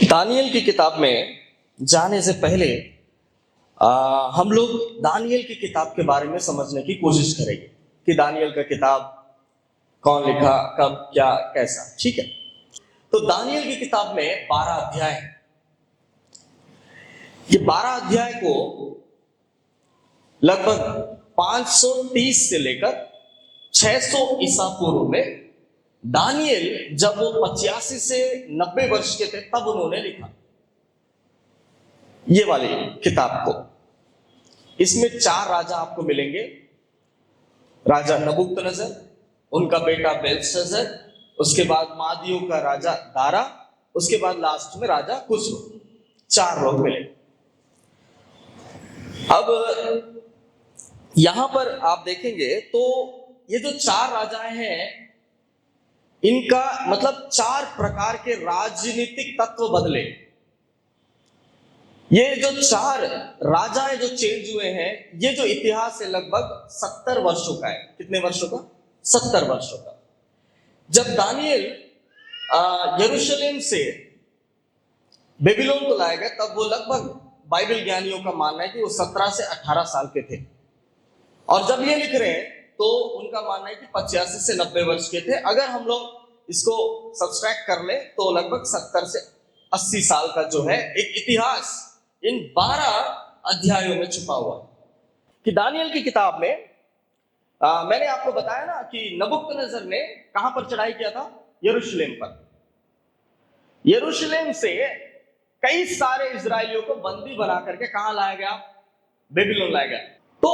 Daniel की किताब में जाने से पहले हम लोग दानियल की किताब के बारे में समझने की कोशिश करेंगे कि दानियल का किताब कौन लिखा, कब, क्या, कैसा। ठीक है, तो दानियल की किताब में 12 अध्याय हैं। ये 12 अध्याय को लगभग 530 से लेकर 600 ईसा पूर्व में दानियल जब वो 85 से 90 वर्ष के थे तब उन्होंने लिखा ये वाली किताब को। इसमें 4 राजा आपको मिलेंगे। राजा नबूकदनेस्सर, उनका बेटा बेल्शस्सर, उसके बाद मादियों का राजा दारा, उसके बाद लास्ट में राजा खुसरो। 4 लोग मिले। अब यहां पर आप देखेंगे तो ये जो 4 राजाएं हैं, इनका मतलब 4 प्रकार के राजनीतिक तत्व बदले। ये जो 4 राजाएं जो चेंज हुए हैं, ये जो इतिहास है लगभग 70 वर्षों का है। कितने वर्षों का? 70 वर्षों का। जब दानियल यरूशलेम से बेबीलोन को लाए गए तब वो लगभग बाइबल ज्ञानियों का मानना है कि वो 17 से 18 साल के थे, और जब ये लिख रहे हैं तो उनका मानना है कि 85 से 90 वर्ष के थे। अगर हम लोग इसको सब्सट्रैक्ट कर ले तो लगभग 70 से 80 साल का जो है एक इतिहास इन 12 अध्यायों में छुपा हुआ है। कि दानियल की किताब में मैंने आपको बताया ना कि नबूकदनेस्सर ने कहां पर चढ़ाई किया था? यरूशलेम पर। यरूशलेम से कई सारे इजरायलियों को बंदी बना करके कहां लाया गया? बेबीलोन लाया गया। तो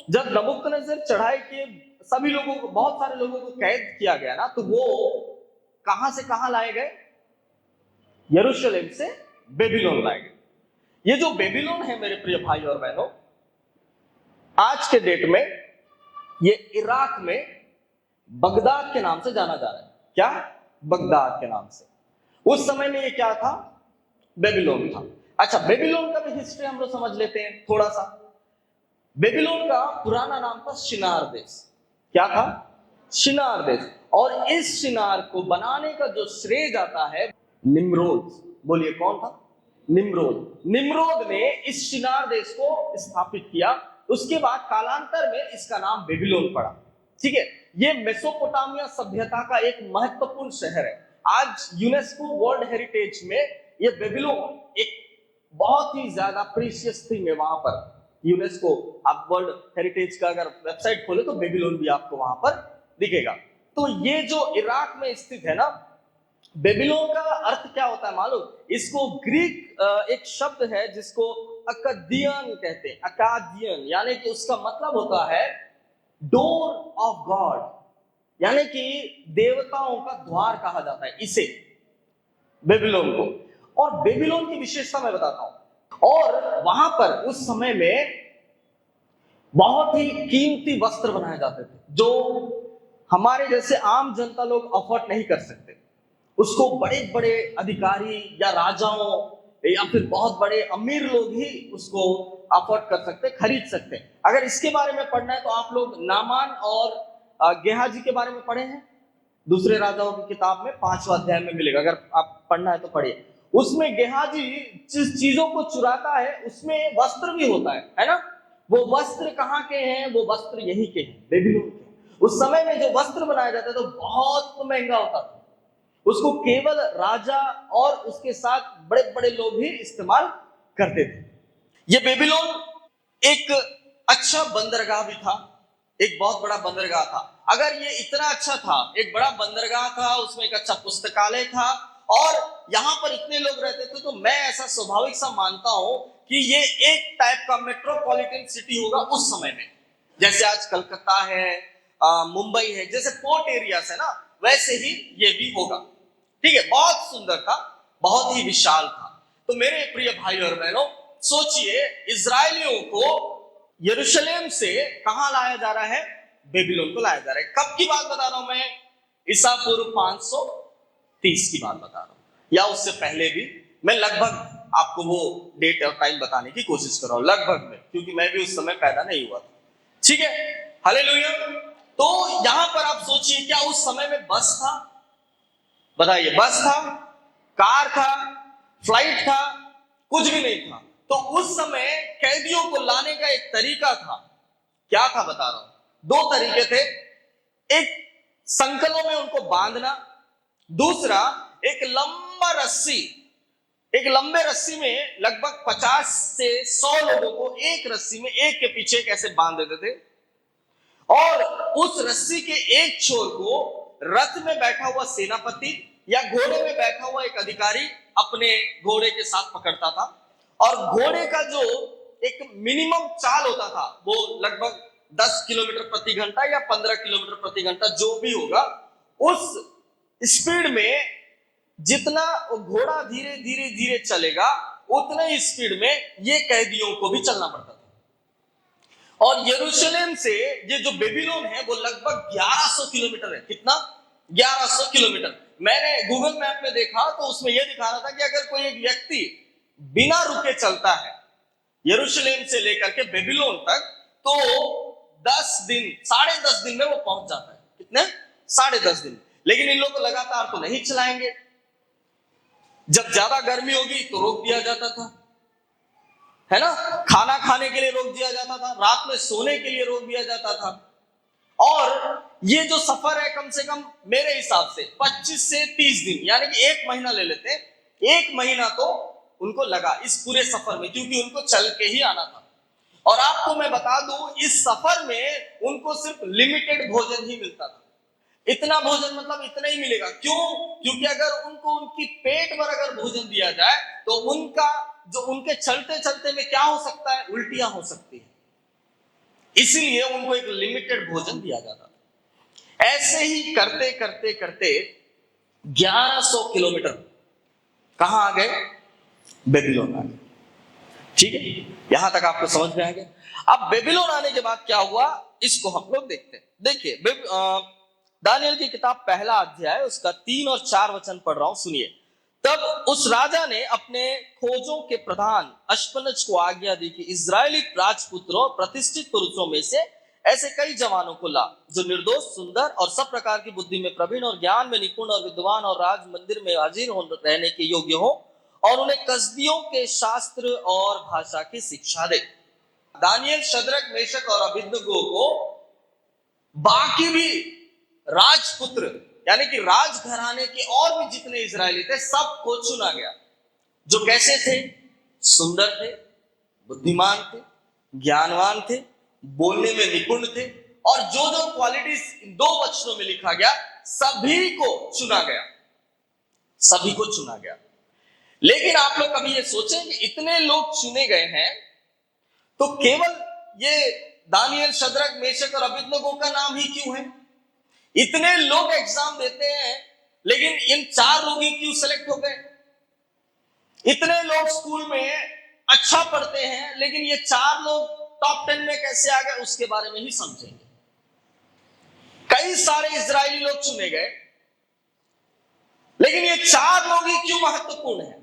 जब नबूकदनेस्सर चढ़ाई किए, सभी लोगों को, बहुत सारे लोगों को कैद किया गया ना, तो वो कहां से कहां लाए गए? यरूशलेम से बेबीलोन लाए गए। ये जो बेबीलोन है मेरे प्रिय भाई और बहनों, आज के डेट में ये इराक में बगदाद के नाम से जाना जा रहा है। क्या? बगदाद के नाम से। उस समय में ये क्या था? बेबीलोन था। अच्छा, बेबीलोन का भी हिस्ट्री हम लोग समझ लेते हैं थोड़ा सा। बेबीलोन का पुराना नाम था शिनार देश। क्या था? शिनार देश। और इस शिनार को बनाने का जो श्रेय जाता है निम्रोद। बोलिए कौन था? निम्रोद। निम्रोद ने इस शिनार देश को स्थापित किया। उसके बाद कालांतर में इसका नाम बेबीलोन पड़ा। ठीक है, ये मेसोपोटामिया सभ्यता का एक महत्वपूर्ण शहर है। आज यूनेस्को वर्ल्ड हेरिटेज में ये बेबीलोन एक बहुत ही ज्यादा प्रीशियस थिंग है। वहां पर यूनेस्को, आप वर्ल्ड हेरिटेज का अगर वेबसाइट खोले तो बेबीलोन भी आपको वहां पर दिखेगा। तो ये जो इराक में स्थित है ना, बेबीलोन का अर्थ क्या होता है मालूम? इसको ग्रीक एक शब्द है जिसको अकादियन कहते हैं। अकादियन यानी कि उसका मतलब होता है डोर ऑफ गॉड, यानी कि देवताओं का द्वार कहा जाता है इसे, बेबीलोन को। और बेबीलोन की विशेषता मैं बताता हूं। और वहां पर उस समय में बहुत ही कीमती वस्त्र बनाए जाते थे जो हमारे जैसे आम जनता लोग अफोर्ड नहीं कर सकते। उसको बड़े बड़े अधिकारी या राजाओं या फिर बहुत बड़े अमीर लोग ही उसको अफोर्ड कर सकते, खरीद सकते। अगर इसके बारे में पढ़ना है तो आप लोग नामान और गेहाजी के बारे में पढ़े हैं। दूसरे राजाओं की किताब में 5वां अध्याय में मिलेगा, अगर आप पढ़ना है तो पढ़िए। उसमें गेहाजी जिस चीजों को चुराता है उसमें वस्त्र भी होता है ना। वो वस्त्र कहाँ के हैं? वो वस्त्र यही के हैं, बेबीलोन के। उस समय में जो वस्त्र बनाया जाता तो बहुत महंगा होता था। उसको केवल राजा और उसके साथ बड़े बड़े लोग ही इस्तेमाल करते थे। ये बेबीलोन एक अच्छा बंदरगाह भी था, एक बहुत बड़ा बंदरगाह था। अगर ये इतना अच्छा था, एक बड़ा बंदरगाह था, उसमें एक अच्छा पुस्तकालय था और यहां पर इतने लोग रहते थे, तो मैं ऐसा स्वाभाविक सा मानता हूं कि ये एक टाइप का मेट्रोपॉलिटन सिटी होगा उस समय में। जैसे आज कलकत्ता है, मुंबई है, जैसे पोर्ट एरियाज है ना, वैसे ही ये भी होगा। ठीक है, बहुत सुंदर था, बहुत ही विशाल था। तो मेरे प्रिय भाई और बहनों, सोचिए इजरायलियों को यरूशलेम से कहां लाया जा रहा है? बेबीलोन को लाया जा रहा है। कब की बात बता रहा हूं मैं? ईसा पूर्व 530 की बात बता रहा हूं, या उससे पहले भी। मैं लगभग आपको वो डेट और टाइम बताने की कोशिश कर रहा हूं, लगभग में, क्योंकि मैं भी उस समय पैदा नहीं हुआ था। ठीक है, हालेलुया। तो यहां पर आप सोचिए, क्या उस समय में बस था? बताइए, बस था, कार था, फ्लाइट था, कुछ भी नहीं था। तो उस समय कैदियों को लाने का एक तरीका था। क्या था बता रहा हूं, दो तरीके थे। एक संकलों में उनको बांधना, दूसरा एक लंबा रस्सी, एक लंबे रस्सी में लगभग 50 से 100 लोगों को एक रस्सी में एक के पीछे एक ऐसे बांध देते थे, और उस रस्सी के एक छोर को रथ में बैठा हुआ सेनापति या घोड़े में बैठा हुआ एक अधिकारी अपने घोड़े के साथ पकड़ता था, और घोड़े का जो एक मिनिमम चाल होता था वो लगभग 10 किलोमीटर प्रति घंटा या 15 किलोमीटर प्रति घंटा, जो भी होगा, उस स्पीड में जितना घोड़ा धीरे धीरे धीरे चलेगा उतने ही स्पीड में ये कैदियों को भी चलना पड़ता था। और यरूशलेम से ये जो बेबीलोन है वो लगभग 1100 किलोमीटर है। कितना? 1100 किलोमीटर। मैंने गूगल मैप में देखा तो उसमें यह दिखा रहा था कि अगर कोई एक व्यक्ति बिना रुके चलता है यरूशलेम से लेकर के बेबीलोन तक, तो 10 दिन, 10.5 दिन में वो पहुंच जाता है। कितने? 10.5 दिन। लेकिन इन लोग को लगातार तो नहीं चलाएंगे, जब ज्यादा गर्मी होगी तो रोक दिया जाता था, है ना, खाना खाने के लिए रोक दिया जाता था, रात में सोने के लिए रोक दिया जाता था। और ये जो सफर है कम से कम मेरे हिसाब से 25 से 30 दिन, यानी कि 1 महीना ले लेते हैं, 1 महीना तो उनको लगा इस पूरे सफर में, क्योंकि उनको चल के ही आना था। और आपको मैं बता दूं, इस सफर में उनको सिर्फ लिमिटेड भोजन ही मिलता था। इतना भोजन मतलब इतना ही मिलेगा। क्यों? क्योंकि अगर उनको उनकी पेट भर अगर भोजन दिया जाए तो उनका जो उनके चलते चलते में क्या हो सकता है, उल्टियां हो सकती है। इसीलिए उनको एक लिमिटेड भोजन दिया जाता था। ऐसे ही करते करते करते 1100 किलोमीटर कहां आ गए? बेबीलोन आ गए। ठीक है, यहां तक आपको समझ में आ गया। अब बेबीलोन आने के बाद क्या हुआ, इसको हम लोग देखते हैं। देखिए, दानियल की किताब पहला अध्याय उसका 3 और 4 वचन पढ़ रहा हूं, सुनिए। तब उस राजा ने अपने खोजों के प्रधान अश्पनज को आज्ञा दी कि इजरायली राजपुत्रों प्रतिष्ठित पुरुषों में से ऐसे कई जवानों को ला जो निर्दोष, सुंदर और सब प्रकार की बुद्धि में प्रवीण और ज्ञान में निपुण और विद्वान और राज मंदिर में हाजिर रहने के योग्य हो, और उन्हें कसदियों के शास्त्र और भाषा की शिक्षा दे। दानियल, शद्रक, मेशक और अबेदनगो को बाकी भी राजपुत्र यानी कि राजघराने के और भी जितने इजरायली थे सबको चुना गया, जो कैसे थे? सुंदर थे, बुद्धिमान थे, ज्ञानवान थे, बोलने में निपुण थे, और जो जो क्वालिटीज इन 2 वचनों में लिखा गया सभी को चुना गया, सभी को चुना गया। लेकिन आप लोग कभी ये सोचें कि इतने लोग चुने गए हैं तो केवल ये दानियल, शद्रक, मेशक और अबेदनगो का नाम ही क्यों है? इतने लोग एग्जाम देते हैं लेकिन इन 4 लोग ही क्यों सेलेक्ट हो गए? इतने लोग स्कूल में अच्छा पढ़ते हैं लेकिन ये 4 लोग टॉप 10 में कैसे आ गए, उसके बारे में ही समझेंगे। कई सारे इजरायली लोग चुने गए लेकिन ये 4 लोग ही क्यों महत्वपूर्ण है?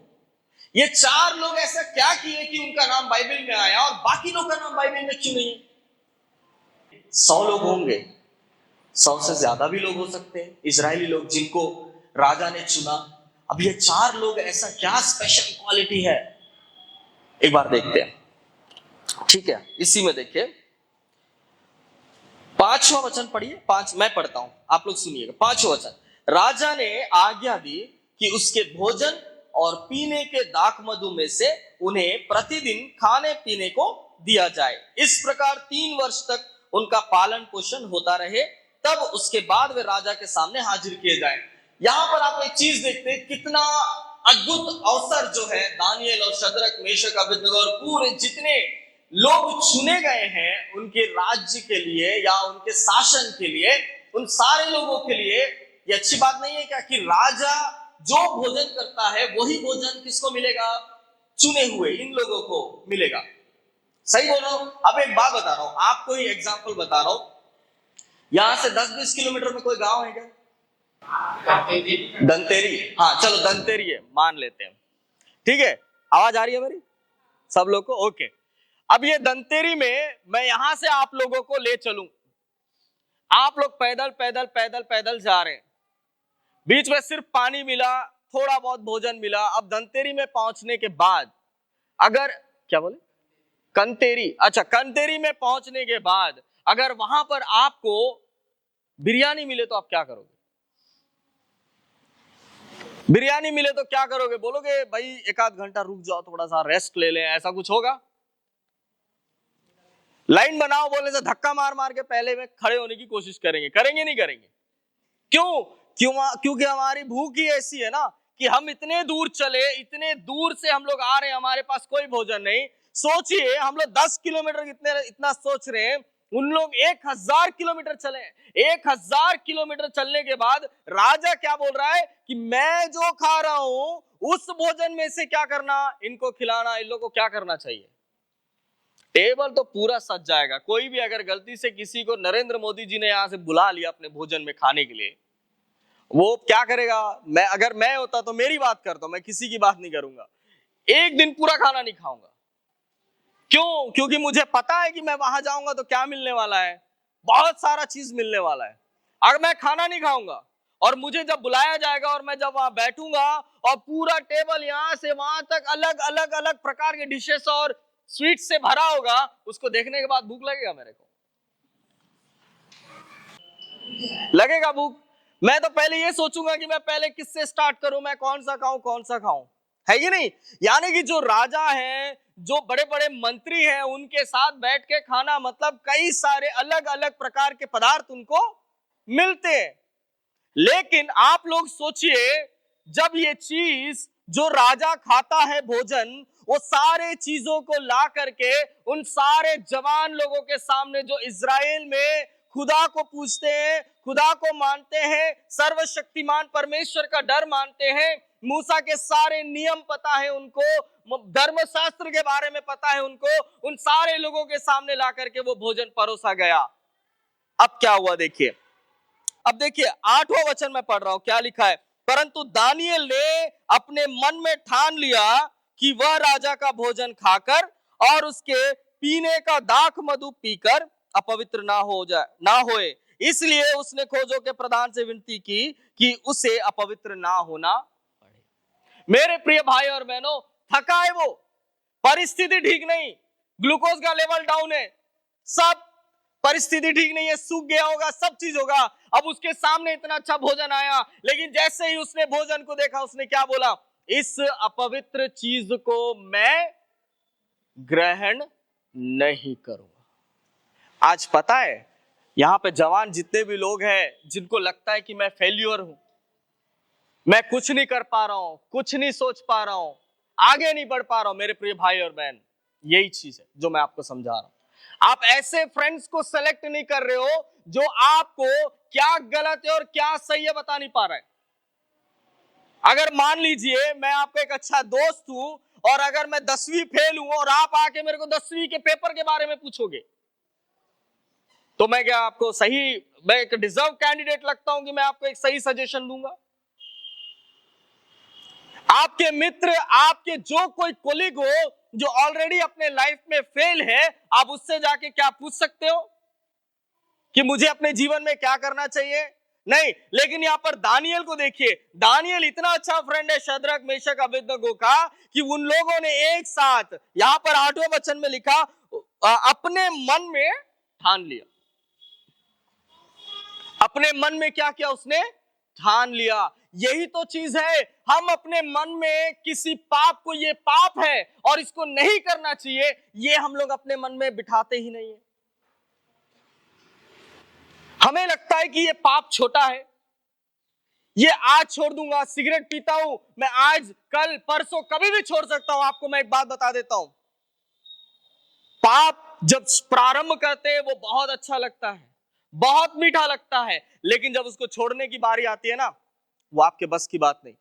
ये 4 लोग ऐसा क्या किए कि उनका नाम बाइबल में आया और बाकी लोग का नाम बाइबल में क्यों नहीं है? 100 लोग होंगे, 100 से ज्यादा भी लोग हो सकते हैं इजरायली लोग जिनको राजा ने चुना। अब ये 4 लोग ऐसा क्या स्पेशल क्वालिटी है, एक बार देखते हैं। ठीक है, इसी में देखिए 5वां वचन पढ़िए। 5 मैं पढ़ता हूं, आप लोग सुनिएगा। 5वां वचन, राजा ने आज्ञा दी कि उसके भोजन और पीने के दाखमधु में से उन्हें प्रतिदिन खाने पीने को दिया जाए। इस प्रकार 3 वर्ष तक उनका पालन पोषण होता रहे, तब उसके बाद वे राजा के सामने हाजिर किए जाए। यहां पर आप एक चीज देखते हैं, कितना अद्भुत अवसर जो है दानियल और शद्रक, मेशक, अबेदनगो और पूरे जितने लोग चुने गए हैं उनके राज्य के लिए या उनके शासन के लिए, उन सारे लोगों के लिए ये अच्छी बात नहीं है क्या कि राजा जो भोजन करता है वही भोजन किसको मिलेगा? चुने हुए इन लोगों को मिलेगा। सही बोल रहा हूं? अब एक बात बता रहा हूं, आपको ही एग्जांपल बता रहा हूं। यहां से 10-20 किलोमीटर में कोई गांव है क्या? दंतेरी। हाँ चलो दंतेरी है, मान लेते हैं। ठीक है, आवाज आ रही है मेरी सब लोग को? ओके। अब ये दंतेरी में मैं यहां से आप लोगों को ले चलूं, आप लोग पैदल पैदल पैदल पैदल जा रहे हैं, बीच में सिर्फ पानी मिला, थोड़ा बहुत भोजन मिला। अब धनतेरी में पहुंचने के बाद अगर, क्या बोले, कंतेरी, अच्छा कंतेरी में पहुंचने के बाद अगर वहां पर आपको बिरयानी मिले तो आप क्या करोगे? बिरयानी मिले तो क्या करोगे? बोलोगे भाई एक आध घंटा रुक जाओ, थोड़ा सा रेस्ट ले लें, ऐसा कुछ होगा? लाइन बनाओ बोलने से धक्का मार मार के पहले में खड़े होने की कोशिश करेंगे, करेंगे नहीं करेंगे? क्यों? क्योंकि हमारी भूख ही ऐसी है ना कि हम इतने दूर चले, इतने दूर से हम लोग आ रहे हैं, हमारे पास कोई भोजन नहीं। सोचिए हम लोग 10 किलोमीटर इतना सोच रहे हैं, उन लोग 1000 किलोमीटर चले। 1000 किलोमीटर चलने के बाद राजा क्या बोल रहा है कि मैं जो खा रहा हूं उस भोजन में से क्या करना, इनको खिलाना। इन लोगों को क्या करना चाहिए? टेबल तो पूरा सज जाएगा। कोई भी अगर गलती से किसी को नरेंद्र मोदी जी ने यहां से बुला लिया अपने भोजन में खाने के लिए, वो क्या करेगा? अगर मैं होता तो मेरी बात करता हूं, मैं किसी की बात नहीं करूंगा, एक दिन पूरा खाना नहीं खाऊंगा। क्यों? क्योंकि मुझे पता है कि मैं वहां जाऊंगा तो क्या मिलने वाला है, बहुत सारा चीज मिलने वाला है। अगर मैं खाना नहीं खाऊंगा और मुझे जब बुलाया जाएगा और मैं जब वहां बैठूंगा और पूरा टेबल यहां से वहां तक अलग अलग अलग प्रकार के डिशेस और स्वीट से भरा होगा, उसको देखने के बाद भूख लगेगा मेरे को? लगेगा भूख? मैं तो पहले ये सोचूंगा कि मैं पहले किससे स्टार्ट करूं, मैं कौन सा खाऊं, कौन सा खाऊं, है कि नहीं? यानी कि जो राजा है, जो बड़े बड़े मंत्री हैं, उनके साथ बैठ के खाना मतलब कई सारे अलग अलग प्रकार के पदार्थ उनको मिलते हैं। लेकिन आप लोग सोचिए, जब ये चीज जो राजा खाता है भोजन, वो सारे चीजों को ला करके उन सारे जवान लोगों के सामने जो इजराइल में खुदा को पूछते हैं, खुदा को मानते हैं, सर्वशक्तिमान परमेश्वर का डर मानते हैं, मूसा के सारे नियम पता है उनको, धर्मशास्त्र के बारे में पता है उनको, उन सारे लोगों के सामने ला करके वो भोजन परोसा गया। अब क्या हुआ देखिए, अब देखिए 8वां वचन में पढ़ रहा हूं, क्या लिखा है? परंतु दानियल ने अपने मन में ठान लिया कि वह राजा का भोजन खाकर और उसके पीने का दाख मधु पीकर अपवित्र ना होए, इसलिए उसने खोजों के प्रधान से विनती की कि उसे अपवित्र ना होना पड़े। मेरे प्रिय भाई और बहनों, थका है वो, परिस्थिति ठीक नहीं, ग्लूकोज का लेवल डाउन है, सब परिस्थिति ठीक नहीं है, सूख गया होगा, सब चीज होगा। अब उसके सामने इतना अच्छा भोजन आया, लेकिन जैसे ही उसने भोजन को देखा, उसने क्या बोला? इस अपवित्र चीज को मैं ग्रहण नहीं करूंगा। आज पता है यहां पे जवान जितने भी लोग हैं जिनको लगता है कि मैं फेल्यूर हूं, मैं कुछ नहीं कर पा रहा हूं, कुछ नहीं सोच पा रहा हूं, आगे नहीं बढ़ पा रहा हूं, मेरे प्रिय भाई और बहन, यही चीज है जो मैं आपको समझा रहा हूं। आप ऐसे फ्रेंड्स को सेलेक्ट नहीं कर रहे हो जो आपको क्या गलत है और क्या सही है बता नहीं पा रहा है। अगर मान लीजिए मैं आपका एक अच्छा दोस्त हूं और अगर मैं 10वीं फेल हूं और आप आके मेरे को 10वीं के पेपर के बारे में पूछोगे, तो मैं क्या आपको सही, मैं एक डिजर्व कैंडिडेट लगता हूं कि मैं आपको एक सही सजेशन दूंगा? आपके मित्र, आपके जो कोई कोलीग हो जो ऑलरेडी अपने लाइफ में फेल है, आप उससे जाके क्या पूछ सकते हो कि मुझे अपने जीवन में क्या करना चाहिए? नहीं। लेकिन यहां पर दानियल को देखिए, दानियल इतना अच्छा फ्रेंड है शद्रक मेशक अबेदनगो का कि उन लोगों ने एक साथ, यहां पर 8वें वचन में लिखा, अपने मन में ठान लिया। अपने मन में क्या किया उसने? ठान लिया। यही तो चीज है, हम अपने मन में किसी पाप को, ये पाप है और इसको नहीं करना चाहिए, ये हम लोग अपने मन में बिठाते ही नहीं है। हमें लगता है कि ये पाप छोटा है, ये आज छोड़ दूंगा, सिगरेट पीता हूं मैं, आज कल परसों कभी भी छोड़ सकता हूं। आपको मैं एक बात बता देता हूं, पाप जब प्रारंभ करते हैं वो बहुत अच्छा लगता है, बहुत मीठा लगता है, लेकिन जब उसको छोड़ने की बारी आती है ना, वो आपके बस की बात नहीं।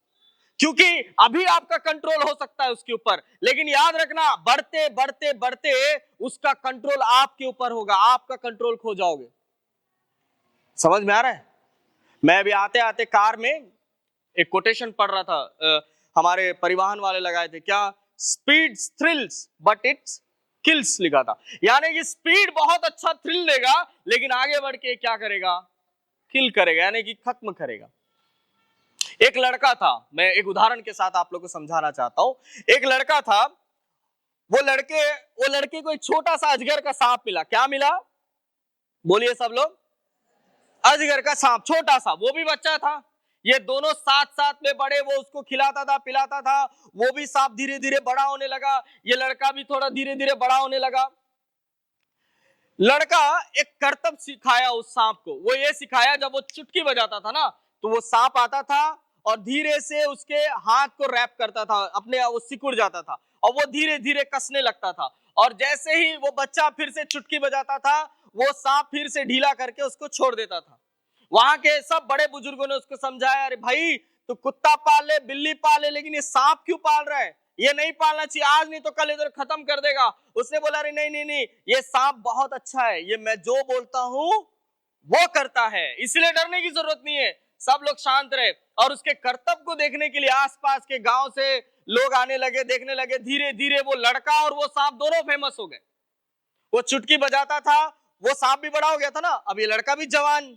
क्योंकि अभी आपका कंट्रोल हो सकता है उसके ऊपर, लेकिन याद रखना बढ़ते बढ़ते बढ़ते उसका कंट्रोल आपके ऊपर होगा, आपका कंट्रोल खो जाओगे। समझ में आ रहा है? मैं अभी आते आते कार में एक कोटेशन पढ़ रहा था, हमारे परिवहन वाले लगाए थे, क्या? Speed thrills but it's kills लिखा था। यानी कि स्पीड बहुत अच्छा थ्रिल देगा, लेकिन आगे बढ़ के क्या करेगा? किल करेगा, यानी कि खत्म करेगा। एक लड़का था, मैं एक उदाहरण के साथ आप लोग को समझाना चाहता हूं। एक लड़का था, वो लड़के को एक छोटा सा अजगर का सांप मिला। क्या मिला? बोलिए सब लोग। अजगर का सांप, छोटा सा, वो भी बच्चा था। ये दोनों साथ साथ में बड़े, वो उसको खिलाता था पिलाता था। वो भी सांप धीरे धीरे बड़ा होने लगा, ये लड़का भी थोड़ा धीरे धीरे बड़ा होने लगा। लड़का एक करतब सिखाया उस सांप को। वो ये सिखाया, जब वो चुटकी बजाता था ना, तो वो सांप आता था और धीरे से उसके हाथ को रैप करता था, अपने वो सिकुड़ जाता था और वो धीरे धीरे कसने लगता था। और जैसे ही वो बच्चा फिर से चुटकी बजाता था, वो सांप फिर से ढीला करके उसको छोड़ देता था। वहां के सब बड़े बुजुर्गों ने उसको समझाया, अरे भाई तू कुत्ता पाल ले, बिल्ली पाल ले, लेकिन ये सांप क्यों पाल रहा है? ये नहीं पालना चाहिए, आज नहीं तो कल इधर खत्म कर देगा। उसने बोला, अरे नहीं नहीं नहीं, ये सांप बहुत अच्छा है, ये मैं जो बोलता हूं वो करता है, इसलिए डरने की जरूरत नहीं है। सब लोग शांत रहे। और उसके करतब को देखने के लिए आसपास के गांव से लोग आने लगे, देखने लगे। धीरे धीरे वो लड़का और वो सांप दोनों फेमस हो गए। वो चुटकी बजाता था, वो सांप भी बड़ा हो गया था ना, अब ये लड़का भी जवान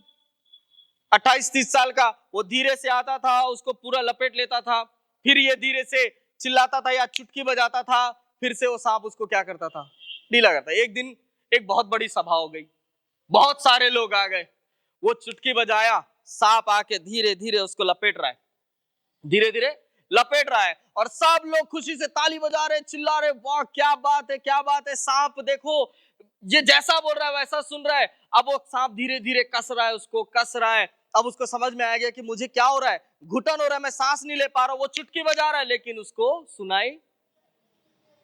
28-30 साल का, वो धीरे से आता था, उसको पूरा लपेट लेता था। फिर ये धीरे से चिल्लाता था या चुटकी बजाता था, फिर से वो सांप उसको क्या करता था? ढीला करता। एक दिन एक बहुत बड़ी सभा हो गई, बहुत सारे लोग आ गए। वो चुटकी बजाया, सांप आके धीरे धीरे उसको लपेट रहा है, धीरे धीरे लपेट रहा है। और सब लोग खुशी से ताली बजा रहे, चिल्ला रहे, वाह क्या बात है, क्या बात है, सांप देखो ये जैसा बोल रहा है वैसा सुन रहा है। अब वो सांप धीरे धीरे कस रहा है, उसको कस रहा है। अब उसको समझ में आ गया कि मुझे क्या हो रहा है, घुटन हो रहा है, मैं सांस नहीं ले पा रहा हूं। वो चुटकी बजा रहा है, लेकिन उसको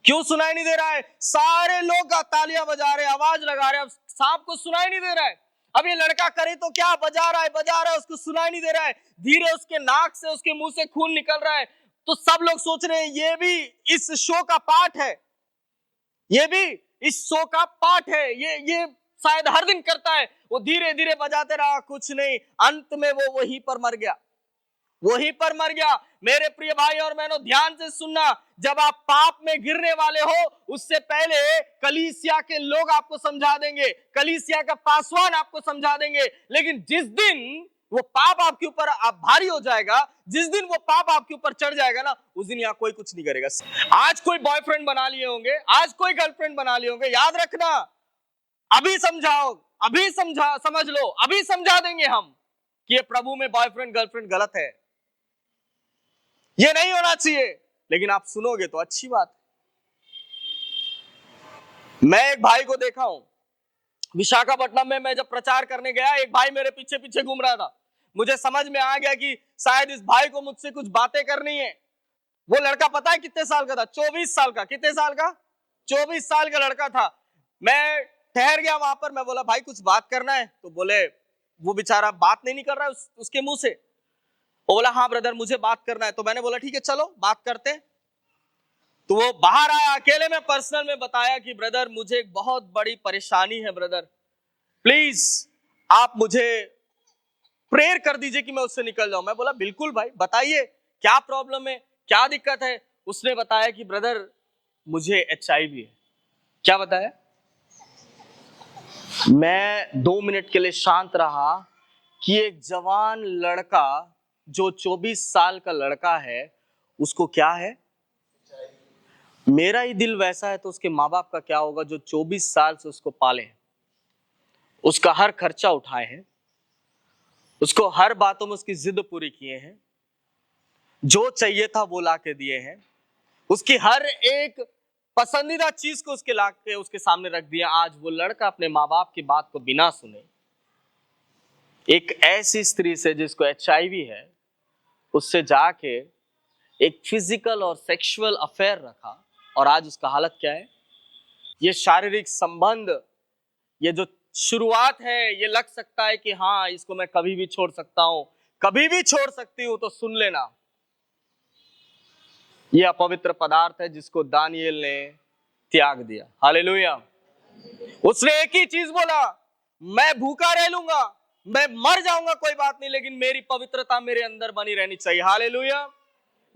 क्यों सुनाई नहीं दे रहा है? सारे लोग तालियां बजा रहे, आवाज लगा रहे, अब सांप को सुनाई नहीं दे रहा है। अब ये लड़का करे तो क्या, बजा रहा है, उसको सुनाई नहीं दे रहा है। धीरे उसके नाक से, उसके मुंह से खून निकल रहा है। तो सब लोग सोच रहे हैं ये भी इस शो का पार्ट है, ये भी इस शो का पार्ट है, ये शायद हर दिन करता है। वो धीरे धीरे बजाते रहा, कुछ नहीं। अंत में वो वहीं पर मर गया, वहीं पर मर गया। मेरे प्रिय भाई और बहनों, ध्यान से सुनना, जब आप पाप में गिरने वाले हो, उससे पहले कलीसिया के लोग आपको समझा देंगे, कलीसिया का पासवान आपको समझा देंगे। लेकिन जिस दिन वो पाप आपके ऊपर भारी हो जाएगा, जिस दिन वो पाप आपके ऊपर चढ़ जाएगा ना, उस दिन यहाँ कोई कुछ नहीं करेगा। आज कोई बॉयफ्रेंड बना लिए होंगे, आज कोई गर्लफ्रेंड बना लिए होंगे, याद रखना, अभी समझाओ, अभी समझ लो, अभी समझा देंगे हम कि ये प्रभु में बॉयफ्रेंड गर्लफ्रेंड गलत है, ये नहीं होना चाहिए। लेकिन आप सुनोगे तो अच्छी बात। मैं एक भाई को देखा हूं विशाखापट्टनम में। मैं जब प्रचार करने गया, एक भाई मेरे पीछे पीछे घूम रहा था। मुझे समझ में आ गया कि शायद इस भाई को मुझसे कुछ बातें करनी है। वो लड़का पता है कितने साल का था? 24 साल का। कितने साल का? 24 साल का लड़का था। मैं ठहर गया वहां पर, मैं बोला भाई कुछ बात करना है? तो बोले, वो बेचारा बात नहीं निकल रहा है उसके मुंह से। वो बोला हाँ ब्रदर मुझे बात करना है। तो मैंने बोला ठीक है चलो बात करते हैं। तो वो बाहर आया, अकेले में पर्सनल में बताया कि ब्रदर मुझे एक बहुत बड़ी परेशानी है ब्रदर, प्लीज आप मुझे प्रेयर कर दीजिए कि मैं उससे निकल जाऊं। मैं बोला बिल्कुल भाई बताइए क्या प्रॉब्लम है, क्या दिक्कत है? उसने बताया कि ब्रदर मुझे HIV है। क्या बताया? मैं 2 मिनट के लिए शांत रहा कि एक जवान लड़का जो 24 साल का लड़का है, उसको क्या है? मेरा ही दिल वैसा है तो उसके माँ बाप का क्या होगा जो 24 साल से उसको पाले हैं, उसका हर खर्चा उठाए हैं, उसको हर बातों में उसकी जिद पूरी किए हैं, जो चाहिए था वो ला के दिए हैं, उसकी हर एक पसंदीदा चीज को उसके ला के उसके सामने रख दिया। आज वो लड़का अपने माँ बाप की बात को बिना सुने एक ऐसी स्त्री से जिसको HIV है, उससे जाके एक फिजिकल और सेक्सुअल अफेयर रखा। और आज उसका हालत क्या है? ये शारीरिक संबंध, ये जो शुरुआत है, ये लग सकता है कि हाँ इसको मैं कभी भी छोड़ सकता हूं, कभी भी छोड़ सकती हूं। तो सुन लेना, ये अपवित्र पदार्थ है जिसको दानियेल ने त्याग दिया। हालेलुया। उसने एक ही चीज बोला, मैं भूखा रह लूंगा, मैं मर जाऊंगा कोई बात नहीं, लेकिन मेरी पवित्रता मेरे अंदर बनी रहनी चाहिए। हालेलुया।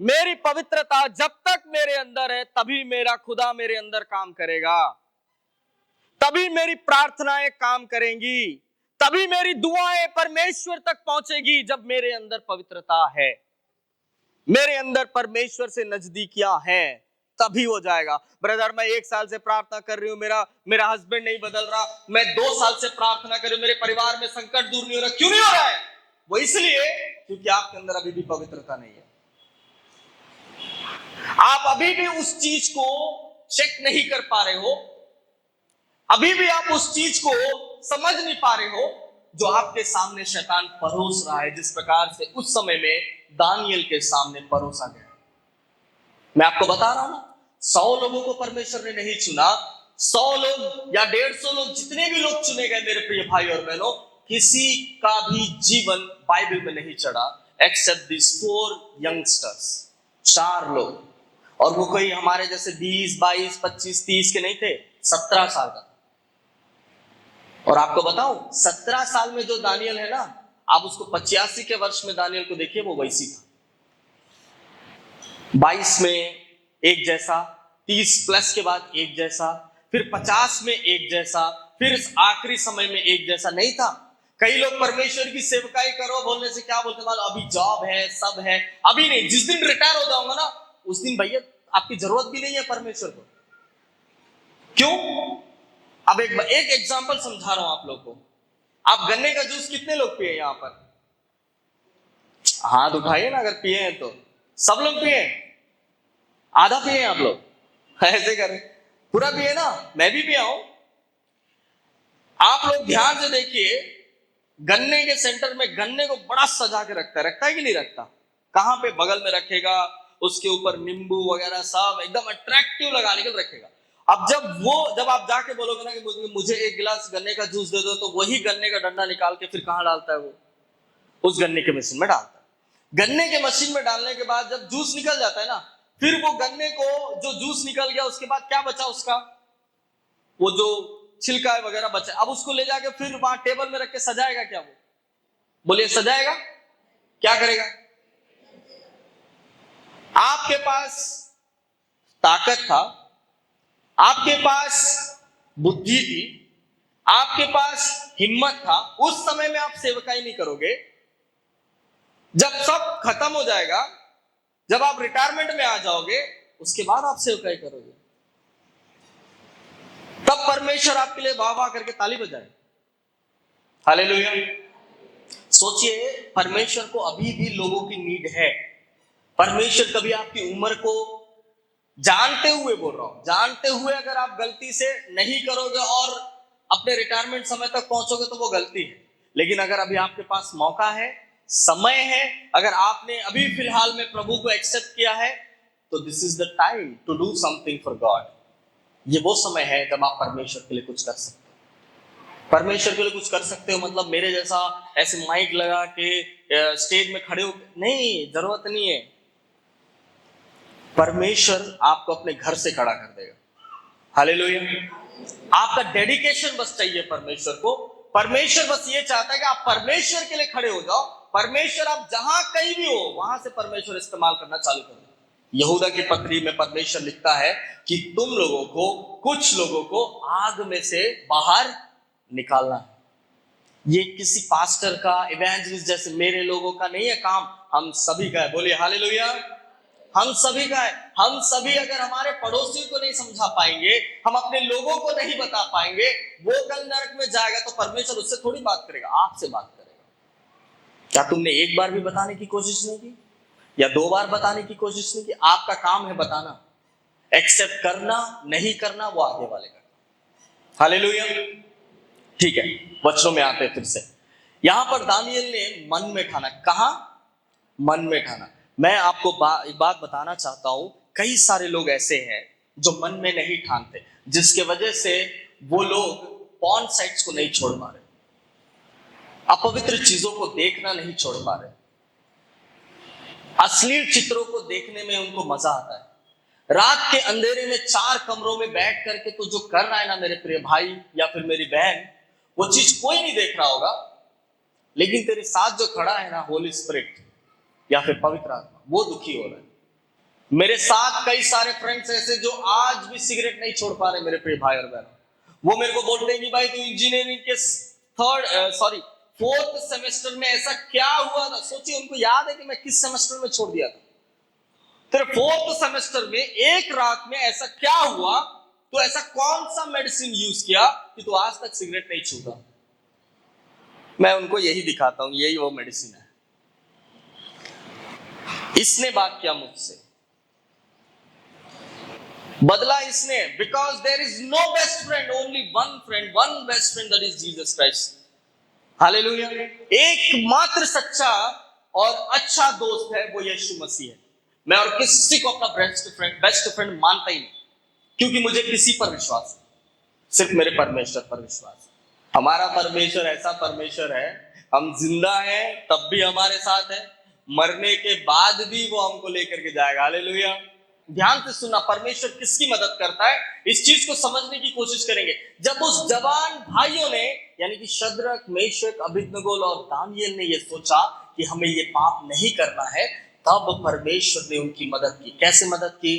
मेरी पवित्रता जब तक मेरे अंदर है तभी मेरा खुदा मेरे अंदर काम करेगा, तभी मेरी प्रार्थनाएं काम करेंगी, तभी मेरी दुआएं परमेश्वर तक पहुंचेगी, जब मेरे अंदर पवित्रता है। मेरे अंदर परमेश्वर से नजदीकियां हैं, तभी हो जाएगा। ब्रदर मैं 1 साल से प्रार्थना कर रही हूं, मेरा हस्बैंड नहीं बदल रहा, मैं 2 साल से प्रार्थना कर रही हूं, मेरे परिवार में संकट दूर नहीं हो रहा। क्यों नहीं हो रहा है? वो इसलिए क्योंकि आपके अंदर अभी भी पवित्रता नहीं है। आप अभी भी उस चीज को चेक नहीं कर पा रहे हो, अभी भी आप उस चीज को समझ नहीं पा रहे हो जो आपके सामने शैतान परोस रहा है, जिस प्रकार से उस समय में दानियल के सामने परोसा गया। मैं आपको बता रहा हूं ना, 100 लोगों को परमेश्वर ने नहीं चुना, 100 लोग या 150 लोग, जितने भी लोग चुने गए मेरे प्रिय भाई और बहनों, किसी का भी जीवन बाइबल में नहीं चढ़ा एक्सेप्ट दिस 4 यंगस्टर्स, 4 लोग। और वो कोई हमारे जैसे 20, 22, 25, 30 के नहीं थे, 17 साल का। और आपको बताऊं, 17 साल में जो दानियल है ना, आप उसको 85 के वर्ष में दानियल को देखिए, वो वैसी था। 22 में एक जैसा, 30 प्लस के बाद एक जैसा, फिर 50 में एक जैसा, फिर आखिरी समय में एक जैसा नहीं था। कई लोग परमेश्वर की सेवकाई करो बोलने से क्या बोलते हैं, अभी जॉब है, सब है, अभी नहीं, जिस दिन रिटायर हो जाऊंगा ना उस दिन भैया आपकी जरूरत भी नहीं है परमेश्वर को। क्यों? अब एक एग्जांपल समझा रहा हूं आप लोग को। आप गन्ने का जूस कितने लोग पिए यहां पर? हाथ उठाइए ना अगर पिए हैं तो। सब लोग पिए? आधा पिए आप लोग? ऐसे करें, पूरा पिए ना? मैं भी पिया हूं। आप लोग ध्यान से देखिए, गन्ने के सेंटर में गन्ने को बड़ा सजा के रखता है कि नहीं रखता? कहां पे? बगल में रखेगा, उसके ऊपर नींबू वगैरह सब एकदम अट्रैक्टिव लगाने के रखेगा। अब जब आप जाके बोलोगे ना कि मुझे 1 गिलास गन्ने का जूस दे दो, तो वही गन्ने का डंडा निकाल के फिर कहां डालता है? वो उस गन्ने के मशीन में डालता है। गन्ने के मशीन में डालने के बाद जब जूस निकल जाता है ना, फिर वो गन्ने को, जो जूस निकल गया उसके बाद क्या बचा उसका, वो जो छिलका वगैरह बचा, अब उसको ले जाके फिर वहां टेबल में रख के सजाएगा क्या? वो बोलिए, सजाएगा? क्या करेगा? आपके पास ताकत था, आपके पास बुद्धि थी, आपके पास हिम्मत था, उस समय में आप सेवकाई नहीं करोगे। जब सब खत्म हो जाएगा, जब आप रिटायरमेंट में आ जाओगे, उसके बाद आप सेवकाई करोगे। तब परमेश्वर आपके लिए वाह वाह करके ताली बजाए। हालेलुया। सोचिए, परमेश्वर को अभी भी लोगों की नीड है। परमेश्वर कभी आपकी उम्र को जानते हुए, बोल रहा हूं, जानते हुए अगर आप गलती से नहीं करोगे और अपने रिटायरमेंट समय तक पहुंचोगे तो वो गलती है। लेकिन अगर अभी आपके पास मौका है, समय है, अगर आपने अभी फिलहाल में प्रभु को एक्सेप्ट किया है, तो this is the time to do something for God. ये वो समय है जब आप परमेश्वर के लिए कुछ कर सकते हो। परमेश्वर के लिए कुछ कर सकते हो मतलब मेरे जैसा ऐसे माइक लगा के स्टेज में खड़े हो नहीं, जरूरत नहीं है। परमेश्वर आपको अपने घर से खड़ा कर देगा। हालेलुया। आपका डेडिकेशन बस चाहिए परमेश्वर को। परमेश्वर बस ये चाहता है कि आप परमेश्वर के लिए खड़े हो जाओ। परमेश्वर, आप जहां कहीं भी हो वहां से परमेश्वर इस्तेमाल करना चालू कर दो। यहूदा की पत्री में परमेश्वर लिखता है कि तुम लोगों को, कुछ लोगों को आग में से बाहर निकालना है। ये किसी पास्टर का, इवेंजलिस्ट जैसे मेरे लोगों का नहीं है काम, हम सभी का है। बोलिए हालेलुया। हम सभी का है। हम सभी अगर हमारे पड़ोसी को नहीं समझा पाएंगे, हम अपने लोगों को नहीं बता पाएंगे, वो कल नरक में जाएगा तो परमेश्वर उससे थोड़ी बात करेगा, आपसे बात करेगा। क्या तुमने एक बार भी बताने की कोशिश नहीं की या 2 बार बताने की कोशिश नहीं की? आपका काम है बताना। एक्सेप्ट करना नहीं करना वो आगे वाले का। हालेलुया। ठीक है, वचनों में आते फिर से। यहां पर दानियल ने मन में ठाना। कहा? मन में ठाना। मैं आपको एक बात बताना चाहता हूं, कई सारे लोग ऐसे हैं जो मन में नहीं ठानते, जिसके वजह से वो लोग पॉर्न साइट्स को नहीं छोड़ पा रहे, अपवित्र चीजों को देखना नहीं छोड़ पा रहे। अश्लील चित्रों को देखने में उनको मजा आता है। रात के अंधेरे में 4 कमरों में बैठ करके तो जो कर रहा है ना मेरे प्रिय भाई या फिर मेरी बहन, वो चीज कोई नहीं देख रहा होगा, लेकिन तेरे साथ जो खड़ा है ना, होली स्पिरिट या फिर पवित्र आत्मा, वो दुखी हो रहा है। मेरे साथ कई सारे फ्रेंड्स ऐसे जो आज भी सिगरेट नहीं छोड़ पा रहे मेरे प्रिय भाई और बहन। वो मेरे को बोलते हैं कि भाई तू इंजीनियरिंग के 4th सेमेस्टर में ऐसा क्या हुआ था। सोचिए, उनको याद है कि मैं किस सेमेस्टर में छोड़ दिया था। तेरे फोर्थ सेमेस्टर में एक रात में ऐसा क्या हुआ, तो ऐसा कौन सा मेडिसिन यूज किया कि तू आज तक सिगरेट नहीं छूता? मैं उनको यही दिखाता हूं, यही वो मेडिसिन है। इसने बात किया मुझसे, बदला इसने, because there is no best friend, only one friend, one best friend, that is Jesus Christ. Hallelujah. एकमात्र सच्चा और अच्छा दोस्त है वो यीशु मसीह है। मैं और किसी को अपना बेस्ट फ्रेंड मानता ही नहीं, क्योंकि मुझे किसी पर विश्वास है, सिर्फ मेरे परमेश्वर पर विश्वास है। हमारा परमेश्वर ऐसा परमेश्वर है, हम जिंदा हैं तब भी हमारे साथ है, मरने के बाद भी वो हमको लेकर के जाएगा। हालेलुया। ध्यान से सुनना, परमेश्वर किसकी मदद करता है, इस चीज को समझने की कोशिश करेंगे। जब उस जवान भाइयों ने, यानी कि शद्रक, मेशक, अबेदनगो और दानियेल ने ये सोचा कि हमें ये पाप नहीं करना है, तब परमेश्वर ने उनकी मदद की। कैसे मदद की?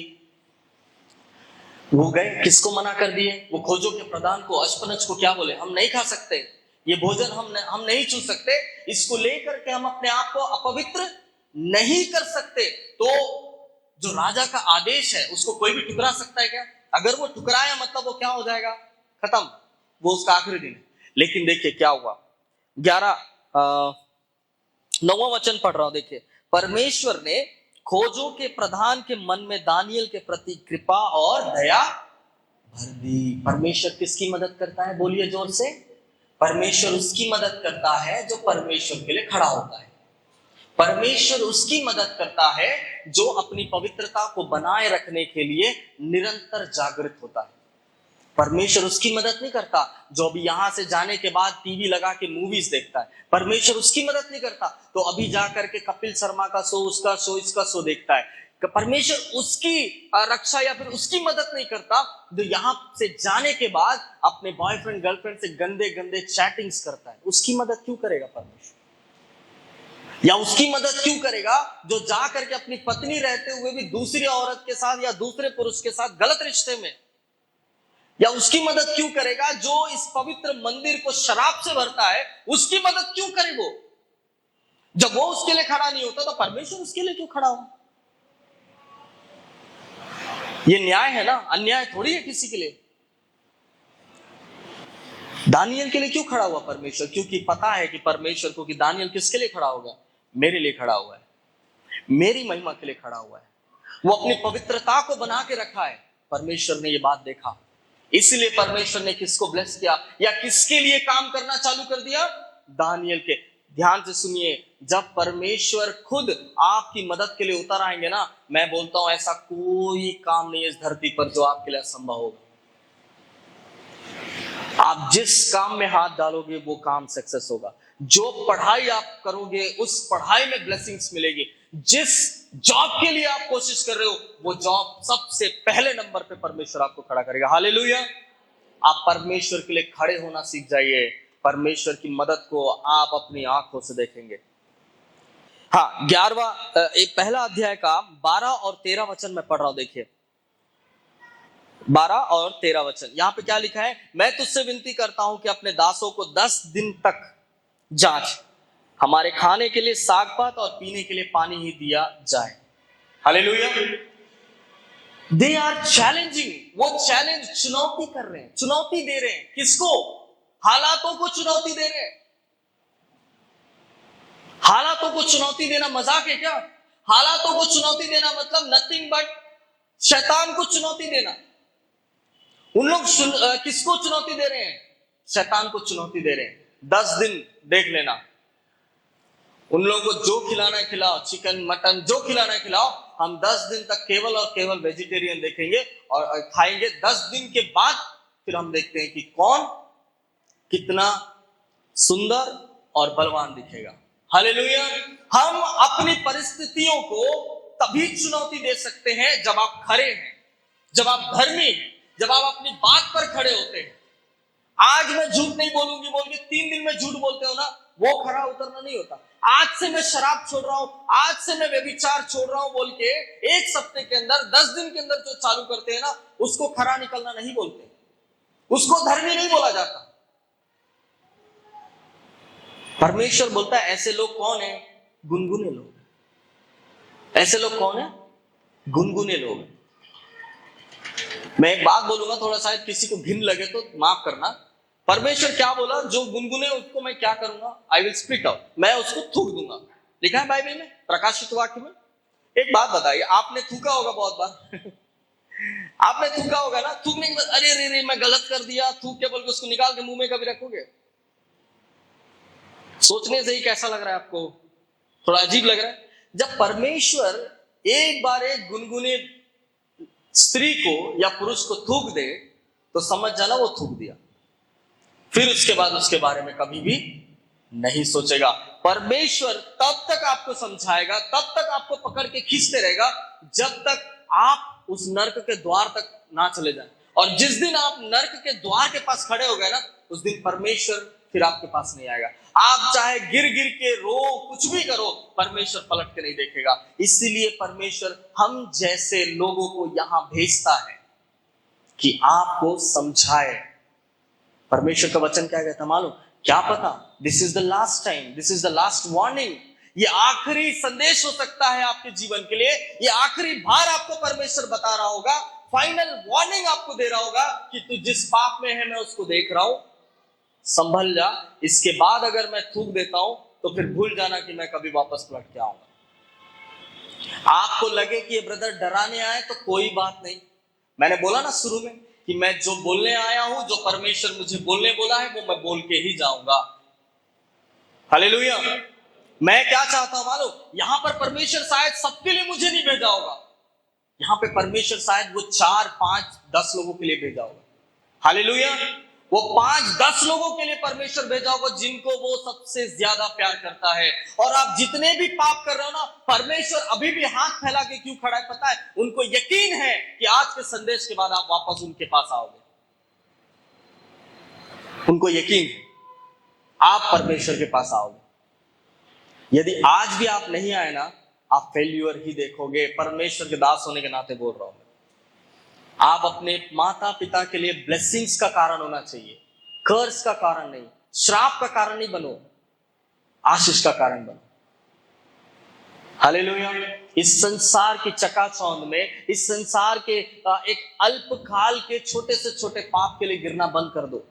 वो गए, किसको मना कर दिए? वो खोजों के प्रधान को, अशपनज को क्या बोले? हम नहीं खा सकते, ये भोजन हम नहीं छू सकते, इसको लेकर के हम अपने आप को अपवित्र नहीं कर सकते। तो जो राजा का आदेश है उसको कोई भी ठुकरा सकता है क्या? अगर वो ठुकराया मतलब वो क्या हो जाएगा? खत्म, वो उसका आखिरी दिन है। लेकिन देखिए क्या हुआ, 9वां वचन पढ़ रहा हूं, देखिए। परमेश्वर ने खोजों के प्रधान के मन में दानियल के प्रति कृपा और दया भर दी। परमेश्वर किसकी मदद करता है? बोलिए जोर से। परमेश्वर उसकी मदद करता है जो परमेश्वर के लिए खड़ा होता है। परमेश्वर उसकी मदद करता है जो अपनी पवित्रता को बनाए रखने के लिए निरंतर जागृत होता है। परमेश्वर उसकी मदद नहीं करता जो अभी यहां से जाने के बाद टीवी लगा के मूवीज देखता है। परमेश्वर उसकी मदद नहीं करता तो अभी जाकर के कपिल शर्मा का शो, उसका शो, इसका शो देखता है। परमेश्वर उसकी रक्षा या फिर उसकी मदद नहीं करता जो यहां से जाने के बाद अपने बॉयफ्रेंड गर्लफ्रेंड से गंदे गंदे चैटिंग्स करता है। उसकी मदद क्यों करेगा परमेश्वर? या उसकी मदद क्यों करेगा जो जा करके अपनी पत्नी रहते हुए भी दूसरी औरत के साथ या दूसरे पुरुष के साथ गलत रिश्ते में? या उसकी मदद क्यों करेगा जो इस पवित्र मंदिर को शराब से भरता है? उसकी मदद क्यों करे वो? जब वो उसके लिए खड़ा नहीं होता तो परमेश्वर उसके लिए क्यों खड़ा हो? ये न्याय है ना, अन्याय थोड़ी है किसी के लिए। दानियल के लिए क्यों खड़ा हुआ परमेश्वर? क्योंकि पता है कि परमेश्वर को कि दानियल किसके लिए खड़ा होगा? मेरे लिए खड़ा हुआ है, मेरी महिमा के लिए खड़ा हुआ है। वो अपनी पवित्रता को बना के रखा है। परमेश्वर ने ये बात देखा, इसलिए परमेश्वर ने किसको ब्लेस किया या किसके लिए काम करना चालू कर दिया? दानियल के। ध्यान से सुनिए, जब परमेश्वर खुद आपकी मदद के लिए उतर आएंगे ना, मैं बोलता हूं ऐसा कोई काम नहीं है इस धरती पर जो आपके लिए असंभव होगा। आप जिस काम में हाथ डालोगे वो काम सक्सेस होगा। जो पढ़ाई आप करोगे उस पढ़ाई में ब्लेसिंग्स मिलेगी। जिस जॉब के लिए आप कोशिश कर रहे हो वो जॉब सबसे पहले नंबर पे परमेश्वर आपको खड़ा करेगा। हालेलुया। आप परमेश्वर के लिए खड़े होना सीख जाइए, परमेश्वर की मदद को आप अपनी आंखों से देखेंगे। हाँ, 11वां पहला अध्याय का 12 और 13 वचन में पढ़ रहा हूं, देखिए 12 और 13 वचन। यहां पे क्या लिखा है? मैं तुझसे विनती करता हूं कि अपने दासों को 10 दिन तक जांच, हमारे खाने के लिए साग पात और पीने के लिए पानी ही दिया जाए। हालेलुया। दे आर चैलेंजिंग, वो चैलेंज, चुनौती कर रहे हैं, चुनौती दे रहे हैं। किसको? हालातों को चुनौती दे रहे हैं। हालातों को चुनौती देना मजाक है क्या? हालातों को चुनौती देना मतलब नथिंग बट शैतान को चुनौती देना। उन लोग किसको चुनौती दे रहे हैं? शैतान को चुनौती दे रहे हैं। 10 दिन देख लेना, उन लोगों को जो खिलाना है खिलाओ, चिकन मटन जो खिलाना है खिलाओ, हम 10 दिन तक केवल और केवल वेजिटेरियन देखेंगे और खाएंगे। 10 दिन के बाद फिर हम देखते हैं कि कौन कितना सुंदर और बलवान दिखेगा। हालेलुया। हम अपनी परिस्थितियों को तभी चुनौती दे सकते हैं जब आप खड़े हैं, जब आप धर्मी हैं, जब आप अपनी बात पर खड़े होते हैं। आज मैं झूठ नहीं बोलूंगी बोल के 3 दिन में झूठ बोलते हो ना, वो खड़ा उतरना नहीं होता। आज से मैं शराब छोड़ रहा हूं, आज से मैं व्यभिचार छोड़ रहा हूं बोल के 1 सप्ताह के अंदर, 10 दिन के अंदर जो चालू करते हैं ना, उसको खड़ा निकलना नहीं बोलते, उसको धर्मी नहीं बोला जाता। परमेश्वर बोलता है ऐसे लोग कौन है? गुनगुने लोग। ऐसे लोग कौन है? गुनगुने लोग। मैं एक बात बोलूंगा, थोड़ा शायद किसी को घिन लगे तो माफ करना। परमेश्वर क्या बोला, जो गुनगुने उसको मैं क्या करूंगा, आई विल स्पीक आउट, मैं उसको थूक दूंगा। लिखा है बाइबल में, प्रकाशित वाक्य में। एक बात बताइए, आपने थूका होगा बहुत बार आपने थूका होगा ना, थूकने के बाद अरे रे रे मैं गलत कर दिया, थूक के बोल के उसको निकाल के मुंह में कभी रखोगे? सोचने से ही कैसा लग रहा है आपको? थोड़ा अजीब लग रहा है। जब परमेश्वर एक बार एक गुनगुने स्त्री को या पुरुष को थूक दे तो समझ जाना वो थूक दिया, फिर उसके बाद उसके बारे में कभी भी नहीं सोचेगा। परमेश्वर तब तक आपको समझाएगा, तब तक आपको पकड़ के खींचते रहेगा जब तक आप उस नर्क के द्वार तक ना चले जाए। और जिस दिन आप नर्क के द्वार के पास खड़े हो गए ना, उस दिन परमेश्वर फिर आपके पास नहीं आएगा। आप चाहे गिर गिर के रो, कुछ भी करो, परमेश्वर पलट के नहीं देखेगा। इसीलिए परमेश्वर हम जैसे लोगों को यहां भेजता है कि आपको समझाए। परमेश्वर का वचन क्या कहता है मालूम? क्या पता, this is the last time, this is the last warning. ये आखिरी संदेश हो सकता है आपके जीवन के लिए। ये आखिरी बार आपको परमेश्वर बता रहा होगा, फाइनल वार्निंग आपको दे रहा होगा कि तू जिस पाप में है मैं उसको देख रहा हूं, संभल जा। इसके बाद अगर मैं थूक देता हूं तो फिर भूल जाना कि मैं कभी वापस लौट के आऊंगा। आपको लगे कि ये ब्रदर डराने आए तो कोई बात नहीं। मैंने बोला ना शुरू में कि मैं जो बोलने आया हूं, जो परमेश्वर मुझे बोलने बोला है, वो मैं बोल के ही जाऊंगा। हालेलुया। मैं क्या चाहता हूं मालूम? यहां पर परमेश्वर शायद सबके लिए मुझे नहीं भेजा होगा, यहां पे परमेश्वर शायद वो 4, 5, 10 लोगों के लिए भेजा होगा। हालेलुया। वो 5, 10 लोगों के लिए परमेश्वर भेजा होगा जिनको वो सबसे ज्यादा प्यार करता है। और आप जितने भी पाप कर रहे हो ना, परमेश्वर अभी भी हाथ फैला के क्यों खड़ा है पता है? उनको यकीन है कि आज के संदेश के बाद आप वापस उनके पास आओगे। उनको यकीन है आप परमेश्वर के पास आओगे। यदि आज भी आप नहीं आए ना, आप फेल्यूर ही देखोगे। परमेश्वर के दास होने के नाते बोल रहा हूं। आप अपने माता पिता के लिए ब्लेसिंग्स का कारण होना चाहिए, कर्स का कारण नहीं, श्राप का कारण नहीं बनो, आशीष का कारण बनो। हालेलुया। इस संसार की चकाचौंध में, इस संसार के एक अल्पकाल के छोटे से छोटे पाप के लिए गिरना बंद कर दो।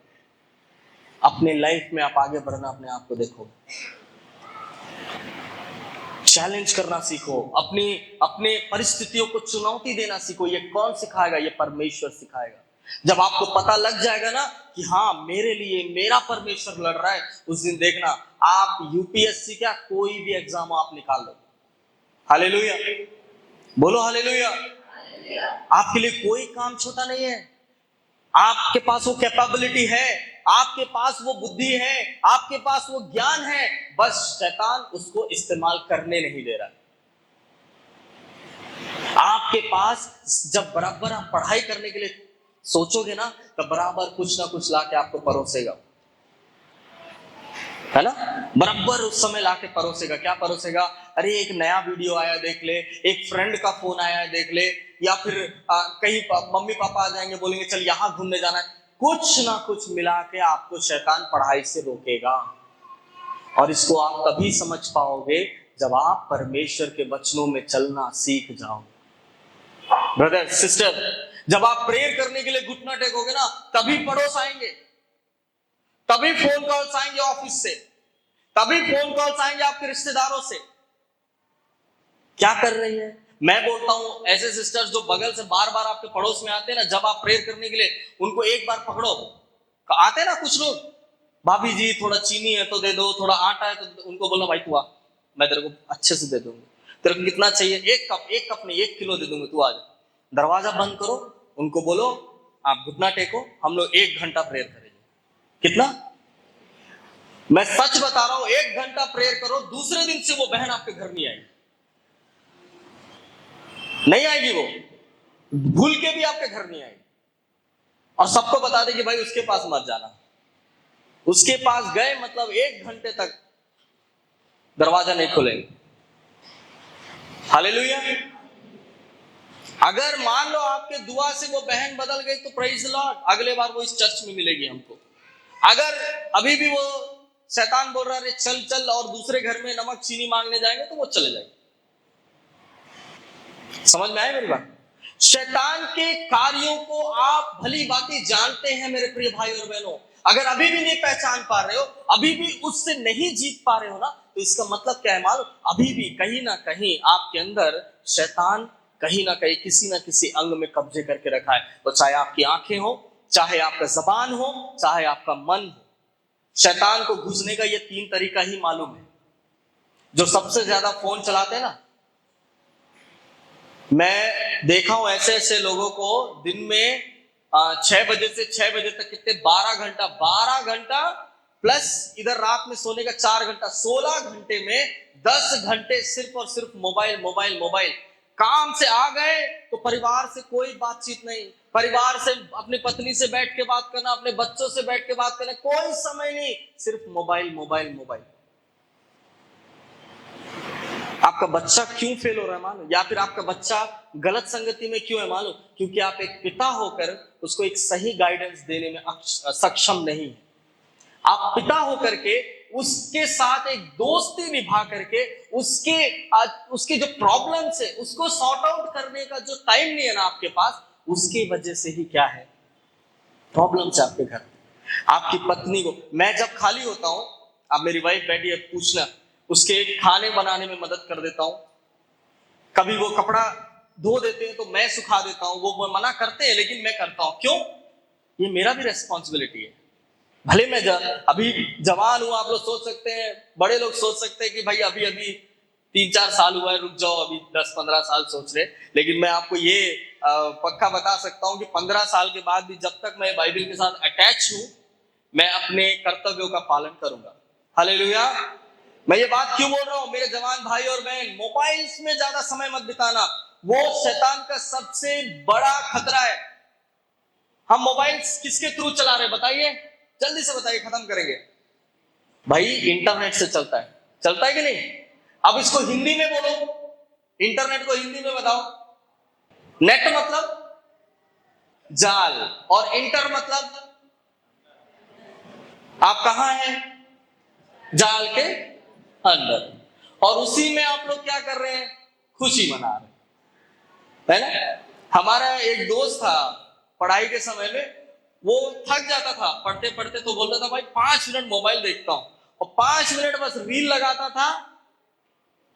अपने लाइफ में आप आगे बढ़ना अपने आप को देखो, चैलेंज करना सीखो, अपने परिस्थितियों को चुनौती देना सीखो। ये कौन सिखाएगा? ये परमेश्वर सिखाएगा। जब आपको पता लग जाएगा ना कि हाँ मेरे लिए मेरा परमेश्वर लड़ रहा है, उस दिन देखना आप यूपीएससी क्या कोई भी एग्जाम आप निकाल लो। हालेलुया, बोलो हालेलुया। आपके लिए कोई काम छोटा नहीं है। आपके पास वो कैपेबिलिटी है, आपके पास वो बुद्धि है, आपके पास वो ज्ञान है, बस शैतान उसको इस्तेमाल करने नहीं दे रहा। आपके पास जब बराबर आप पढ़ाई करने के लिए सोचोगे ना, तब बराबर कुछ ना कुछ लाके आपको परोसेगा, है ना? बराबर उस समय लाके परोसेगा। क्या परोसेगा? अरे एक नया वीडियो आया देख ले, एक फ्रेंड का फोन आया देख ले, या फिर कहीं मम्मी पापा आ जाएंगे बोलेंगे चल यहाँ घूमने जाना है। कुछ ना कुछ मिला के आपको शैतान पढ़ाई से रोकेगा। और इसको आप तभी समझ पाओगे जब आप परमेश्वर के वचनों में चलना सीख जाओ। ब्रदर सिस्टर, जब आप प्रेयर करने के लिए घुटना टेकोगे ना, तभी पड़ोस आएंगे, तभी फोन कॉल्स आएंगे ऑफिस से, तभी फोन कॉल्स आएंगे आपके रिश्तेदारों से। क्या कर रही है? मैं बोलता हूं ऐसे सिस्टर्स जो बगल से बार बार आपके पड़ोस में आते हैं ना, जब आप प्रेयर करने के लिए उनको एक बार पकड़ो। आते ना कुछ लोग, भाभी जी थोड़ा चीनी है तो दे दो, थोड़ा आटा है तो उनको बोलो भाई तू आ, मैं तेरे को अच्छे से दे दूंगी। तेरे को कितना चाहिए? एक कप नहीं 1 किलो दे दूंगी, तू आ जा। दरवाजा बंद करो, उनको बोलो आप घुटना टेको, हम लोग 1 घंटा प्रेयर करेंगे। कितना? मैं सच बता रहा हूं, 1 घंटा प्रेयर करो, दूसरे दिन से वो बहन आपके घर नहीं आएगी। नहीं आएगी, वो भूल के भी आपके घर नहीं आएगी। और सबको बता दे कि भाई उसके पास मत जाना। उसके पास गए मतलब 1 घंटे तक दरवाजा नहीं खोलेंगे। हालेलुया। अगर मान लो आपके दुआ से वो बहन बदल गई तो प्रेज द लॉर्ड, अगले बार वो इस चर्च में मिलेगी हमको। अगर अभी भी वो शैतान बोल रहा है चल चल और दूसरे घर में नमक चीनी मांगने जाएंगे, तो वो चले जाएंगे। समझ में आए मेरी बात? शैतान के कार्यों को आप भली भांति जानते हैं मेरे प्रिय भाई और बहनों। अगर अभी भी नहीं पहचान पा रहे हो, अभी भी उससे नहीं जीत पा रहे हो ना, तो इसका मतलब क्या है मालूम? अभी भी कहीं ना कहीं आपके अंदर शैतान कहीं ना कहीं किसी ना किसी अंग में कब्जे करके रखा है। तो चाहे आपकी आंखें हो, चाहे आपका जबान हो, चाहे आपका मन हो, शैतान को घुसने का ये 3 तरीका ही मालूम है। जो सबसे ज्यादा फोन चलाते हैं ना, मैं देखा हूं ऐसे ऐसे लोगों को दिन में 6 बजे से 6 बजे तक कितने 12 घंटा प्लस इधर रात में सोने का 4 घंटा, 16 घंटे में 10 घंटे सिर्फ और सिर्फ मोबाइल मोबाइल मोबाइल। काम से आ गए तो परिवार से कोई बातचीत नहीं, परिवार से अपनी पत्नी से बैठ के बात करना, अपने बच्चों से बैठ के बात करना, कोई समय नहीं, सिर्फ मोबाइल मोबाइल मोबाइल। आपका बच्चा क्यों फेल हो रहा है मालूम? या फिर आपका बच्चा गलत संगति में क्यों है मालूम? क्योंकि आप एक पिता होकर उसको एक सही गाइडेंस देने में सक्षम नहीं है। आप पिता होकर के उसके साथ एक दोस्ती निभा करके उसके जो प्रॉब्लम्स है उसको सॉर्ट आउट करने का जो टाइम नहीं है ना आपके पास, उसकी वजह से ही क्या है प्रॉब्लम्स है आपके घर। आपकी पत्नी को, मैं जब खाली होता हूं, अब मेरी वाइफ बैठी है, पूछना, उसके खाने बनाने में मदद कर देता हूं। कभी वो कपड़ा धो देते हैं तो मैं सुखा देता हूं, वो मना करते हैं लेकिन मैं करता हूं। क्यों? ये मेरा भी रेस्पॉन्सिबिलिटी है। भले मैं अभी जवान हूं, आप लोग सोच सकते हैं, बड़े लोग सोच सकते हैं कि भाई अभी अभी 3-4 साल हुआ है, रुक जाओ, अभी 10-15 साल सोच रहे। लेकिन मैं आपको ये पक्का बता सकता हूं कि 15 साल के बाद भी जब तक मैं बाइबल के साथ अटैच हूं, मैं अपने कर्तव्यों का पालन करूंगा। हालेलुया। मैं ये बात क्यों बोल रहा हूं मेरे जवान भाई और बहन? मोबाइल्स में ज्यादा समय मत बिताना, वो शैतान का सबसे बड़ा खतरा है। हम मोबाइल किसके थ्रू चला रहे हैं बताइए, जल्दी से बताइए, खत्म करेंगे। भाई इंटरनेट से चलता है कि नहीं? अब इसको हिंदी में बोलो, इंटरनेट को हिंदी में बताओ। नेट मतलब जाल, और इंटर मतलब आप कहां हैं? जाल के अंदर। और उसी में आप लोग क्या कर रहे हैं? खुशी मना रहे हैं, है ना? हमारा एक दोस्त था पढ़ाई के समय में, वो थक जाता था पढ़ते पढ़ते, तो बोलता था भाई 5 मिनट मोबाइल देखता हूं, और 5 मिनट बस रील लगाता था,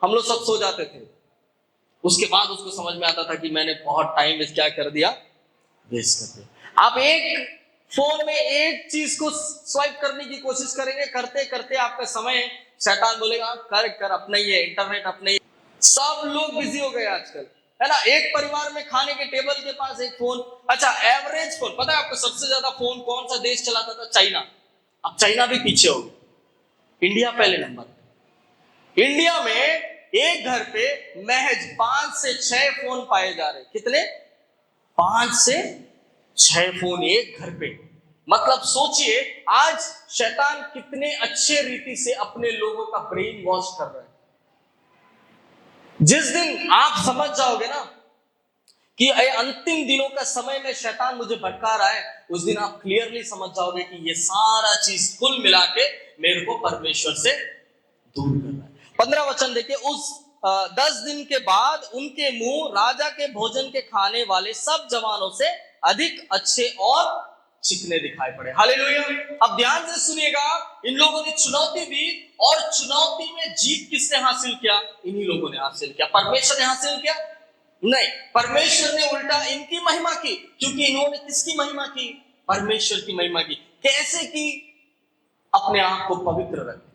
हम लोग सब सो जाते थे। उसके बाद उसको समझ में आता था कि मैंने बहुत टाइम वेस्ट क्या कर दिया, वेस्ट कर दिया। आप एक फोन में एक चीज को स्वाइप करने की कोशिश करेंगे, करते करते आपका समय, शैतान बोलेगा कर कर, अपना ही है इंटरनेट, अपना ही। सब लोग बिजी हो गए आजकल, है ना? एक परिवार में खाने के टेबल के पास एक फोन। अच्छा, एवरेज फोन पता है आपको सबसे ज्यादा फोन कौन सा देश चलाता था? चाइना। अब चाइना भी पीछे हो गया, इंडिया पहले नंबर। इंडिया में एक घर पे महज 5 से 6 फोन पाए जा रहे। कितने? 5 से 6 फोन एक घर पे। मतलब सोचिए आज शैतान कितने अच्छे रीति से अपने लोगों का ब्रेन वॉश कर रहा है। जिस दिन आप समझ जाओगे ना कि अंतिम दिनों का समय में शैतान मुझे भटका रहा है, उस दिन आप क्लियरली समझ जाओगे कि ये सारा चीज कुल मिला के मेरे को परमेश्वर से दूर कर रहा है। 15 वचन देखिए, उस 10 दिन के बाद उनके मुंह राजा के भोजन के खाने वाले सब जवानों से अधिक अच्छे और चिकने दिखाई पड़े। हालेलुया। अब ध्यान से सुनिएगा, इन लोगों ने चुनौती दी, और चुनौती में जीत किसने हासिल किया? इन्हीं लोगों ने हासिल किया। परमेश्वर ने हासिल किया? नहीं, परमेश्वर ने उल्टा इनकी महिमा की। क्योंकि इन्होंने किसकी महिमा की? परमेश्वर की महिमा की। कैसे की? अपने आप को पवित्र रखे।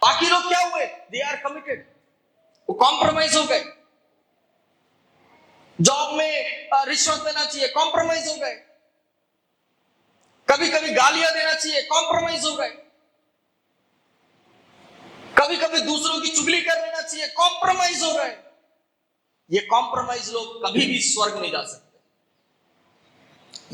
बाकी लोग क्या हुए? दे आर कमिटेड, वो कॉम्प्रोमाइज हो गए। जॉब में रिश्वत देना चाहिए, कॉम्प्रोमाइज हो गए। कभी कभी गालियां देना चाहिए, कॉम्प्रोमाइज हो गए। कभी कभी दूसरों की चुगली कर लेना चाहिए, कॉम्प्रोमाइज हो गए। ये कॉम्प्रोमाइज लोग कभी भी स्वर्ग नहीं जा सकते।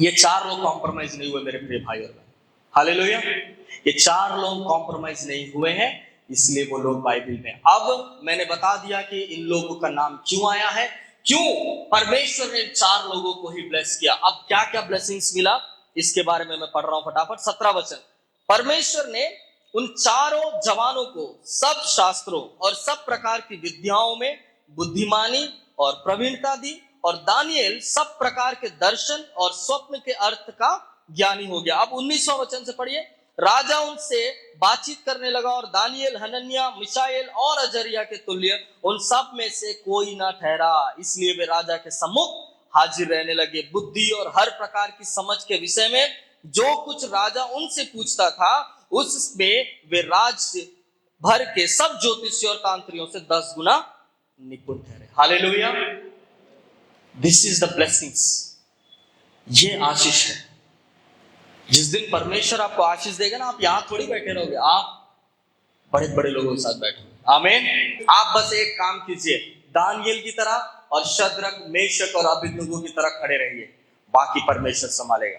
ये 4 लोग कॉम्प्रोमाइज नहीं हुए मेरे प्रिय भाई और बहन। हालेलुया। ये 4 लोग कॉम्प्रोमाइज नहीं हुए हैं, इसलिए वो लोग बाइबल में। अब मैंने बता दिया कि इन लोगों का नाम क्यों आया है, क्यों परमेश्वर ने 4 लोगों को ही ब्लेस किया। अब क्या क्या ब्लेसिंग्स मिला इसके बारे में मैं पढ़ रहा हूं फटाफट। 17 वचन। परमेश्वर ने उन चारों जवानों को सब शास्त्रों और सब प्रकार की विद्याओं में बुद्धिमानी और प्रवीणता दी, और दानियल सब प्रकार के दर्शन और स्वप्न के अर्थ का ज्ञानी हो गया। अब 19वां वचन से पढ़िए। राजा उनसे बातचीत करने लगा, और दानियल, हनन्याह, मिशाएल और अजरिया के तुल्य उन सब में से कोई ना ठहरा, इसलिए वे राजा के सम्मुख हाजिर रहने लगे। बुद्धि और हर प्रकार की समझ के विषय में जो कुछ राजा उनसे पूछता था, उसमें वे राज्य भर के सब ज्योतिषियों और तांत्रियों से 10 गुना निपुण ठहरे। Hallelujah. This is the blessings. ये आशीष है। जिस दिन परमेश्वर आपको आशीष देगा ना, आप यहां थोड़ी बैठे रहोगे, आप बड़े बड़े लोगों के साथ बैठोगे। आमीन। आप बस एक काम कीजिए, दानियल की तरह और शद्रक, मेशक और अबेदनगो की तरह खड़े रहिए, बाकी परमेश्वर संभालेगा।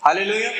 हालेलुया।